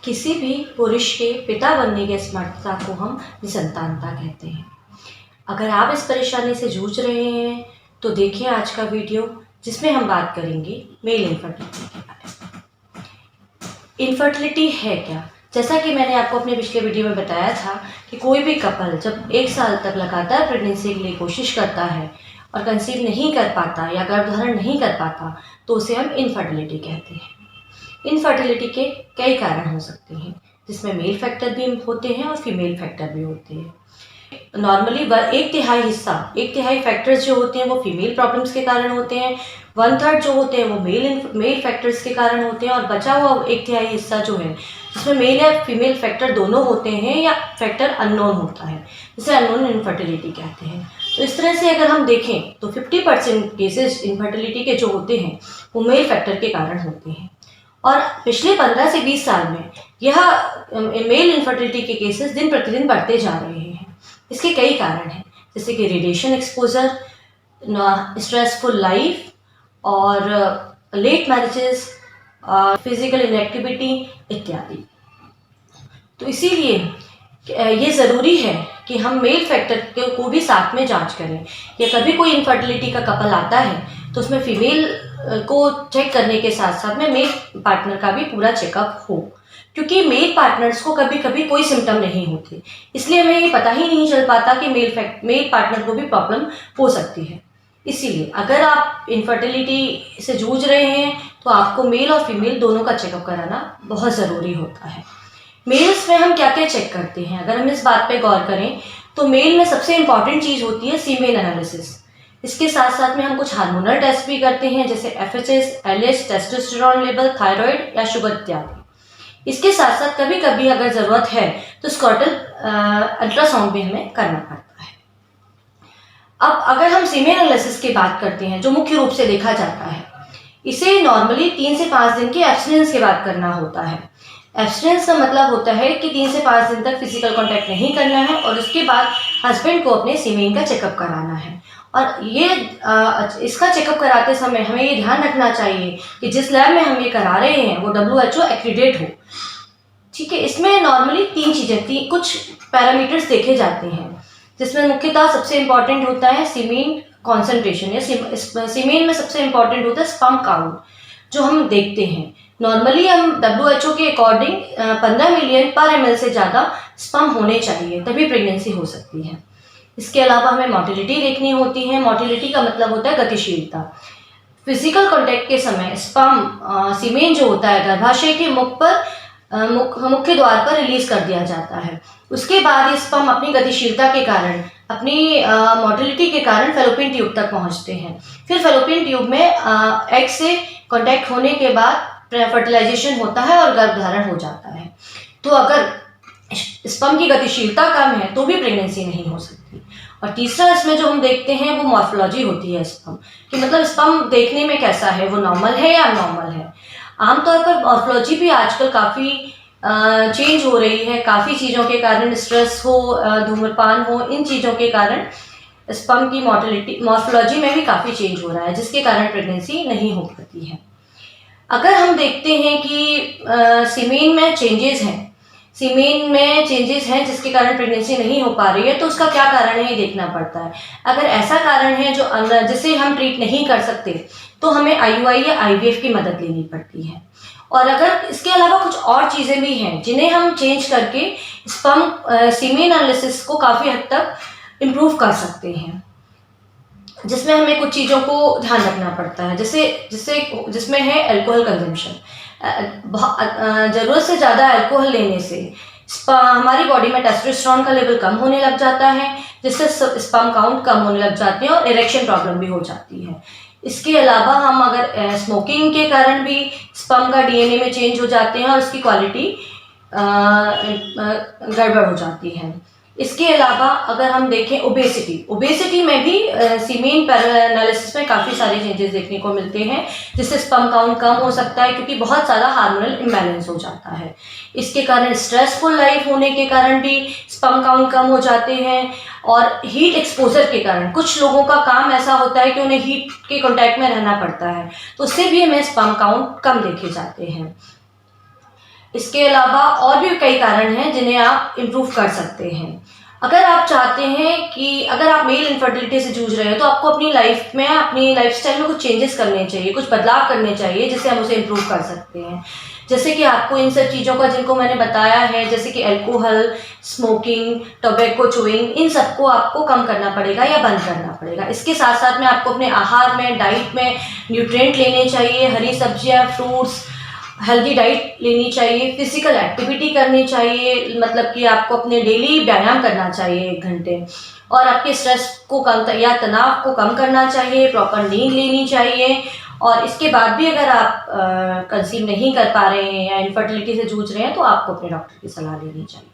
किसी भी पुरुष के पिता बनने की असमर्थता को हम निसंतानता कहते हैं। अगर आप इस परेशानी से जूझ रहे हैं तो देखिए आज का वीडियो, जिसमें हम बात करेंगे मेल इनफर्टिलिटी के बारे में। इनफर्टिलिटी है क्या? जैसा कि मैंने आपको अपने पिछले वीडियो में बताया था कि कोई भी कपल जब 1 साल तक लगातार प्रेगनेंसी के लिए कोशिश करता है और कंसीव नहीं कर पाता या गर्भधारण नहीं कर पाता तो उसे हम इनफर्टिलिटी कहते हैं। इनफर्टिलिटी के कई कारण हो सकते हैं, जिसमें मेल फैक्टर भी होते हैं और फीमेल फैक्टर भी होते हैं। नॉर्मली 1/3 फैक्टर्स जो होते हैं वो फीमेल प्रॉब्लम्स के कारण होते हैं, 1/3 जो होते हैं वो मेल फैक्टर्स के कारण होते हैं, और बचा हुआ 1/3 हिस्सा जो है जिसमें मेल या फीमेल फैक्टर दोनों होते हैं या फैक्टर अननोन होता है, जिसे अननोन इनफर्टिलिटी कहते हैं। तो इस तरह से अगर हम देखें तो 50% केसेस इनफर्टिलिटी के जो होते हैं वो मेल फैक्टर के कारण होते हैं, और पिछले 15 से 20 साल में यह मेल इनफर्टिलिटी के केसेस दिन प्रतिदिन बढ़ते जा रहे हैं। इसके कई कारण हैं, जैसे कि रेडिएशन एक्सपोजर, स्ट्रेसफुल लाइफ और लेट मैरिजेस, फिजिकल इनएक्टिविटी इत्यादि। तो इसीलिए ये ज़रूरी है कि हम मेल फैक्टर को भी साथ में जांच करें, या कभी कोई इनफर्टिलिटी का कपल आता है तो उसमें फीमेल को चेक करने के साथ साथ में मेल पार्टनर का भी पूरा चेकअप हो, क्योंकि मेल पार्टनर्स को कभी कभी कोई सिम्टम नहीं होते, इसलिए हमें ये पता ही नहीं चल पाता कि मेल पार्टनर को भी प्रॉब्लम हो सकती है। इसीलिए अगर आप इनफर्टिलिटी से जूझ रहे हैं तो आपको मेल और फीमेल दोनों का चेकअप कराना बहुत ज़रूरी होता है। मेल्स में हम क्या क्या चेक करते हैं, अगर हम इस बात पे गौर करें तो मेल में सबसे इंपॉर्टेंट चीज़ होती है सीमेन एनालिसिस। इसके साथ साथ में हम कुछ हार्मोनल टेस्ट भी करते हैं, जैसे FSH, LH, testosterone level, thyroid या शुगर इत्यादि। इसके साथ साथ कभी कभी अगर ज़रूरत है तो स्कॉटल अल्ट्रासाउंड भी हमें करना पड़ता है। अब अगर हम सीमेन एनालिसिस की बात करते हैं, जो मुख्य रूप से देखा जाता है, इसे नॉर्मली 3 से 5 दिन के एब्सटिनेंस के बाद करना होता है। एब्सटिनेंस का मतलब होता है कि 3 से 5 दिन तक फिजिकल कांटेक्ट नहीं करना है, और उसके बाद हस्बैंड को अपने सीमेन का चेकअप कराना है। और ये इसका चेकअप कराते समय हमें ये ध्यान रखना चाहिए कि जिस लैब में हम ये करा रहे हैं वो WHO एक्रीडेट हो। ठीक है, इसमें नॉर्मली 3 चीज़ें, कुछ पैरामीटर्स देखे जाते हैं, जिसमें मुख्यतः सबसे इंपॉर्टेंट होता है सीमेन कॉन्सेंट्रेशन, या सीमेन में सबसे इंपॉर्टेंट होता है स्पर्म काउंट, जो हम देखते हैं। नॉर्मली हम WHO के अकॉर्डिंग 15 मिलियन पर ml से ज़्यादा स्पर्म होने चाहिए, तभी प्रेगनेंसी हो सकती है। इसके अलावा हमें मोटिलिटी देखनी होती है। मोटिलिटी का मतलब होता है गतिशीलता। फिजिकल कांटेक्ट के समय स्पर्म सीमेन जो होता है गर्भाशय के मुख्य द्वार पर रिलीज कर दिया जाता है। उसके बाद ये स्पर्म अपनी गतिशीलता के कारण, अपनी मोटिलिटी के कारण फैलोपियन ट्यूब तक पहुंचते हैं। फिर फैलोपियन ट्यूब में एग से कांटेक्ट होने के बाद फर्टिलाइजेशन होता है और गर्भधारण हो जाता है। तो अगर स्पर्म की गतिशीलता कम है तो भी प्रेगनेंसी नहीं हो सकती। और तीसरा इसमें जो हम देखते हैं वो मॉर्फोलॉजी होती है स्पर्म कि, मतलब स्पर्म देखने में कैसा है, वो नॉर्मल है या अबनॉर्मल है। आमतौर पर मॉर्फोलॉजी भी आजकल काफ़ी चेंज हो रही है, काफ़ी चीज़ों के कारण, स्ट्रेस हो, धूम्रपान हो, इन चीज़ों के कारण स्पर्म की मॉर्फोलॉजी में भी काफ़ी चेंज हो रहा है, जिसके कारण प्रेगनेंसी नहीं हो पाती है। अगर हम देखते हैं कि सीमेन में चेंजेस हैं जिसके कारण प्रेगनेंसी नहीं हो पा रही है, तो उसका क्या कारण है ये देखना पड़ता है। अगर ऐसा कारण है जो जिसे हम ट्रीट नहीं कर सकते तो हमें IUI या IVF की मदद लेनी पड़ती है। और अगर इसके अलावा कुछ और चीज़ें भी हैं जिन्हें हम चेंज करके स्पर्म सीमेन एनालिसिस को काफ़ी हद तक इम्प्रूव कर सकते हैं, जिसमें हमें कुछ चीज़ों को ध्यान रखना पड़ता है, जिसमें है अल्कोहल कंजम्पशन। ज़रूरत से ज़्यादा अल्कोहल लेने से हमारी बॉडी में टेस्टोस्टेरोन का लेवल कम होने लग जाता है, जिससे स्पर्म काउंट कम होने लग जाते हैं और इरेक्शन प्रॉब्लम भी हो जाती है। इसके अलावा हम अगर स्मोकिंग के कारण भी स्पर्म का DNA में चेंज हो जाते हैं और उसकी क्वालिटी गड़बड़ हो जाती है। इसके अलावा अगर हम देखें ओबेसिटी में भी सीमेन एनालिसिस में काफ़ी सारे चेंजेस देखने को मिलते हैं, जिससे स्पर्म काउंट कम हो सकता है, क्योंकि बहुत ज़्यादा हार्मोनल इम्बैलेंस हो जाता है। इसके कारण स्ट्रेसफुल लाइफ होने के कारण भी स्पर्म काउंट कम हो जाते हैं, और हीट एक्सपोजर के कारण कुछ लोगों का काम ऐसा होता है कि उन्हें हीट के कॉन्टैक्ट में रहना पड़ता है, तो उससे भी हमें स्पर्म काउंट कम देखे जाते हैं। इसके अलावा और भी कई कारण हैं जिन्हें आप इम्प्रूव कर सकते हैं। अगर आप चाहते हैं कि अगर आप मेल इनफर्टिलिटी से जूझ रहे हो तो आपको अपनी लाइफ में, अपनी लाइफस्टाइल में कुछ चेंजेस करने चाहिए, कुछ बदलाव करने चाहिए जिससे हम उसे इम्प्रूव कर सकते हैं। जैसे कि आपको इन सब चीज़ों का, जिनको मैंने बताया है, जैसे कि अल्कोहल, स्मोकिंग, टोबैको च्यूइंग, इन सबको आपको कम करना पड़ेगा या बंद करना पड़ेगा। इसके साथ साथ में आपको अपने आहार में, डाइट में न्यूट्रिएंट लेने चाहिए, हरी सब्जियाँ, फ्रूट्स, हेल्दी डाइट लेनी चाहिए, फिजिकल एक्टिविटी करनी चाहिए, मतलब कि आपको अपने डेली व्यायाम करना चाहिए 1 घंटे, और आपके स्ट्रेस को कम या तनाव को कम करना चाहिए, प्रॉपर नींद लेनी चाहिए। और इसके बाद भी अगर आप कंसीव नहीं कर पा रहे हैं या इनफर्टिलिटी से जूझ रहे हैं तो आपको अपने डॉक्टर की सलाह लेनी चाहिए।